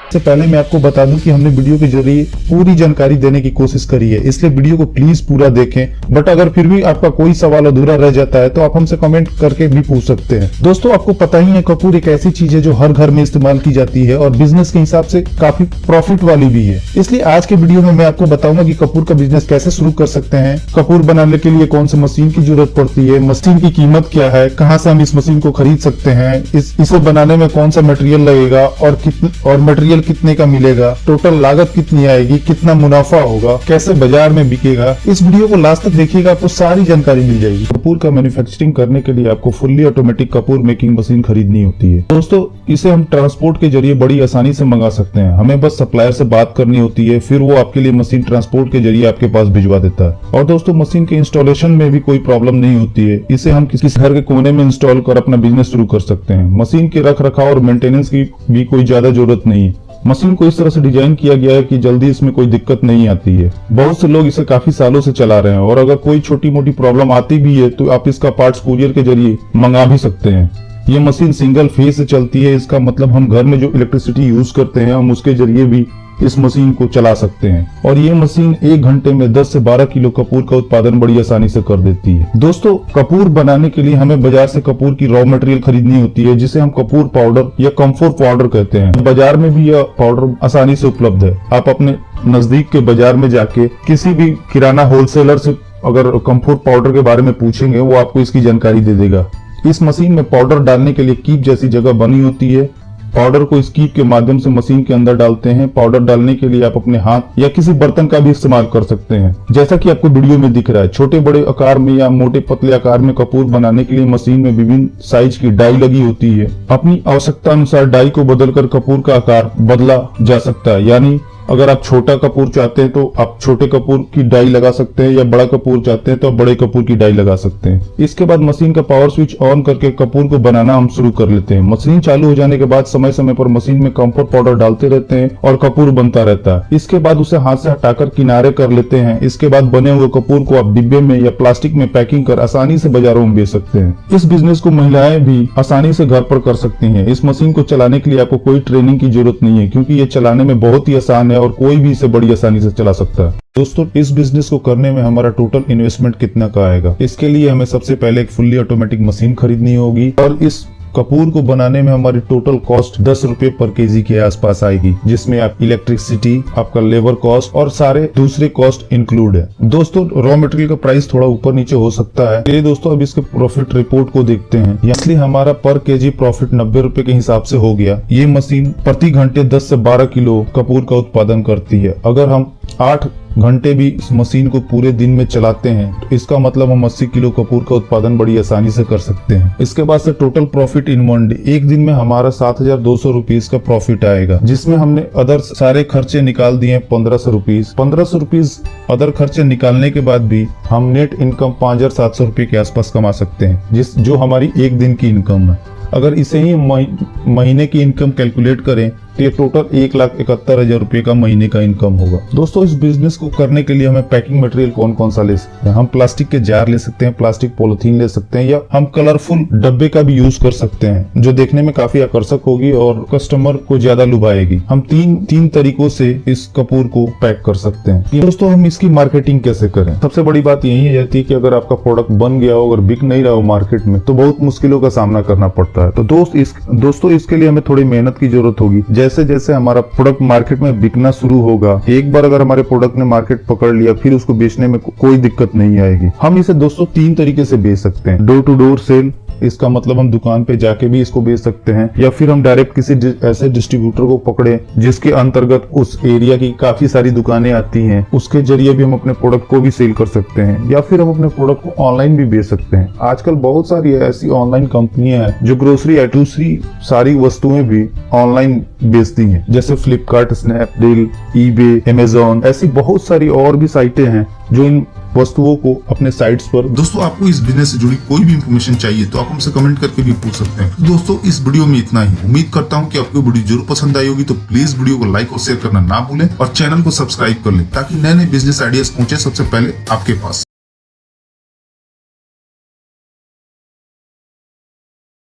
इससे पहले मैं आपको बता दूं कि हमने वीडियो के जरिए पूरी जानकारी देने की कोशिश करी है, इसलिए वीडियो को प्लीज पूरा देखें। बट अगर फिर भी आपका कोई सवाल अधूरा रह जाता है तो आप हमसे कमेंट करके भी पूछ सकते हैं। दोस्तों, आपको पता ही है कपूर एक ऐसी चीज है जो हर घर में इस्तेमाल की जाती है और बिजनेस के हिसाब से काफी प्रॉफिट वाली भी है। इसलिए आज के वीडियो में मैं आपको बताऊंगा कि कपूर का बिजनेस कैसे शुरू कर सकते हैं, कपूर बनाने के लिए कौन सी मशीन की जरूरत पड़ती है, मशीन की कीमत क्या है, कहाँ से हम इस मशीन को खरीद सकते हैं, इसे बनाने में कौन सा मटेरियल लगेगा और मटेरियल कितने का मिलेगा, टोटल लागत कितनी आएगी, कितना मुनाफा होगा, कैसे बाजार में बिकेगा। इस वीडियो को लास्ट तक देखिएगा, आपको सारी जानकारी मिल जाएगी। कपूर का मैन्युफैक्चरिंग करने के लिए आपको fully automatic Kapoor making machine खरीदनी होती है। दोस्तों, इसे हम ट्रांसपोर्ट के जरिए बड़ी आसानी से मंगा सकते हैं। हमें बस सप्लायर से बात करनी होती है, फिर वो आपके लिए मशीन ट्रांसपोर्ट के जरिए आपके पास भिजवा देता है। और दोस्तों, मशीन के इंस्टॉलेशन में भी कोई प्रॉब्लम नहीं होती है। इसे हम किसी घर के कोने में इंस्टॉल कर अपना बिजनेस शुरू कर सकते हैं। मशीन के रख रखाव और मेंटेनेंस की भी कोई ज्यादा जरूरत नहीं है। मशीन को इस तरह से डिजाइन किया गया है कि जल्दी इसमें कोई दिक्कत नहीं आती है। बहुत से लोग इसे काफी सालों से चला रहे हैं और अगर कोई छोटी मोटी प्रॉब्लम आती भी है तो आप इसका पार्ट्स कुरियर के जरिए मंगा भी सकते हैं। ये मशीन सिंगल फेज से चलती है, इसका मतलब हम घर में जो इलेक्ट्रिसिटी यूज करते हैं हम उसके जरिए भी इस मशीन को चला सकते हैं। और ये मशीन 1 घंटे में 10 से 12 किलो कपूर का उत्पादन बड़ी आसानी से कर देती है। दोस्तों, कपूर बनाने के लिए हमें बाजार से कपूर की रॉ मटेरियल खरीदनी होती है, जिसे हम कपूर पाउडर या कम्फोर पाउडर कहते हैं। बाजार में भी यह पाउडर आसानी से उपलब्ध है। आप अपने नजदीक के बाजार में जाके किसी भी किराना होलसेलर से अगर कम्फोर पाउडर के बारे में पूछेंगे, वो आपको इसकी जानकारी दे देगा। इस मशीन में पाउडर डालने के लिए कीप जैसी जगह बनी होती है। पाउडर को इस कीप के माध्यम से मशीन के अंदर डालते हैं। पाउडर डालने के लिए आप अपने हाथ या किसी बर्तन का भी इस्तेमाल कर सकते हैं। जैसा कि आपको वीडियो में दिख रहा है, छोटे बड़े आकार में या मोटे पतले आकार में कपूर बनाने के लिए मशीन में विभिन्न साइज की डाई लगी होती है। अपनी आवश्यकता अनुसार डाई को बदलकर कपूर का आकार बदला जा सकता है। यानी अगर आप छोटा कपूर चाहते हैं तो आप छोटे कपूर की डाई लगा सकते हैं, या बड़ा कपूर चाहते हैं तो आप बड़े कपूर की डाई लगा सकते हैं। इसके बाद मशीन का पावर स्विच ऑन करके कपूर को बनाना हम शुरू कर लेते हैं। मशीन चालू हो जाने के बाद समय समय पर मशीन में कम्फर्ट पाउडर डालते रहते हैं और कपूर बनता रहता है। इसके बाद उसे हाथ से हटाकर किनारे कर लेते हैं। इसके बाद बने हुए कपूर को आप डिब्बे में या प्लास्टिक में पैकिंग कर आसानी से बाजारों में बेच सकते हैं। इस बिजनेस को महिलाएं भी आसानी से घर पर कर सकती हैं। इस मशीन को चलाने के लिए आपको कोई ट्रेनिंग की जरूरत नहीं है, क्योंकि ये चलाने में बहुत ही आसान है और कोई भी इसे बड़ी आसानी से चला सकता है। दोस्तों, इस बिजनेस को करने में हमारा टोटल इन्वेस्टमेंट कितना का आएगा? इसके लिए हमें सबसे पहले एक फुल्ली ऑटोमेटिक मशीन खरीदनी होगी और इस कपूर को बनाने में हमारी टोटल कॉस्ट 10 रुपए पर केजी के आसपास आएगी, जिसमें आप इलेक्ट्रिसिटी, आपका लेबर कॉस्ट और सारे दूसरे कॉस्ट इंक्लूड है। दोस्तों, रॉ मटेरियल का प्राइस थोड़ा ऊपर नीचे हो सकता है। चलिए दोस्तों, अब इसके प्रॉफिट रिपोर्ट को देखते हैं। इसलिए हमारा पर केजी प्रॉफिट 90 रुपए के हिसाब से हो गया। ये मशीन प्रति घंटे 10 से 12 किलो कपूर का उत्पादन करती है। अगर हम 8 घंटे भी इस मशीन को पूरे दिन में चलाते हैं तो इसका मतलब हम 80 किलो कपूर का उत्पादन बड़ी आसानी से कर सकते हैं। इसके बाद से टोटल प्रॉफिट इन 1 डे, एक दिन में हमारा 7200 रुपीज का प्रॉफिट आएगा, जिसमें हमने अदर सारे खर्चे निकाल दिए 1500 रुपीज। 1500 रुपीज अदर खर्चे निकालने के बाद भी हम नेट इनकम 5700 रुपए के आसपास कमा सकते हैं, जो हमारी एक दिन की इनकम है। अगर इसे ही महीने की इनकम कैलकुलेट करें तो ये टोटल 1,71,000 रुपए का महीने का इनकम होगा। दोस्तों, इस बिजनेस को करने के लिए हमें पैकिंग मटेरियल कौन कौन सा ले सकते हैं? हम प्लास्टिक के जार ले सकते हैं, प्लास्टिक पॉलिथीन ले सकते हैं, या हम कलरफुल डब्बे का भी यूज कर सकते हैं, जो देखने में काफी आकर्षक होगी और कस्टमर को ज्यादा लुभाएगी। हम तीन तरीकों से इस कपूर को पैक कर सकते हैं। दोस्तों, हम इसकी मार्केटिंग कैसे करें? सबसे बड़ी बात यही है जाती है कि अगर आपका प्रोडक्ट बन गया हो, अगर बिक नहीं रहा हो मार्केट में, तो बहुत मुश्किलों का सामना करना पड़ता है। तो दोस्तों, इसके लिए हमें थोड़ी मेहनत की जरूरत होगी। जैसे जैसे हमारा प्रोडक्ट मार्केट में बिकना शुरू होगा, एक बार अगर हमारे प्रोडक्ट ने मार्केट पकड़ लिया, फिर उसको बेचने में कोई दिक्कत नहीं आएगी। हम इसे दोस्तों 3 तरीके से बेच सकते हैं। डोर टू डोर सेल, इसका मतलब हम दुकान पे जाके भी इसको बेच सकते हैं, या फिर हम डायरेक्ट किसी ऐसे डिस्ट्रीब्यूटर को पकड़े जिसके अंतर्गत उस एरिया की काफी सारी दुकानें आती हैं, उसके जरिए भी हम अपने प्रोडक्ट को भी सेल कर सकते हैं, या फिर हम अपने प्रोडक्ट को ऑनलाइन भी बेच सकते हैं। आजकल बहुत सारी ऐसी ऑनलाइन कंपनियां हैं जो ग्रोसरी दूसरी सारी वस्तुएं भी ऑनलाइन बेचती हैं, जैसे फ्लिपकार्ट, स्नैपडील, ईबे, अमेजॉन, ऐसी बहुत सारी और भी साइटें हैं जो इन वस्तुओं को अपने साइट्स पर। दोस्तों, आपको इस बिजनेस से जुड़ी कोई भी इंफॉर्मेशन चाहिए तो आप हमसे कमेंट करके भी पूछ सकते हैं। दोस्तों, इस वीडियो में इतना ही। उम्मीद करता हूं कि आपको वीडियो जरूर पसंद आई होगी, तो प्लीज वीडियो को लाइक और शेयर करना ना भूलें और चैनल को सब्सक्राइब कर लें, ताकि नए नए बिजनेस आइडियाज पहुंचे सबसे पहले आपके पास।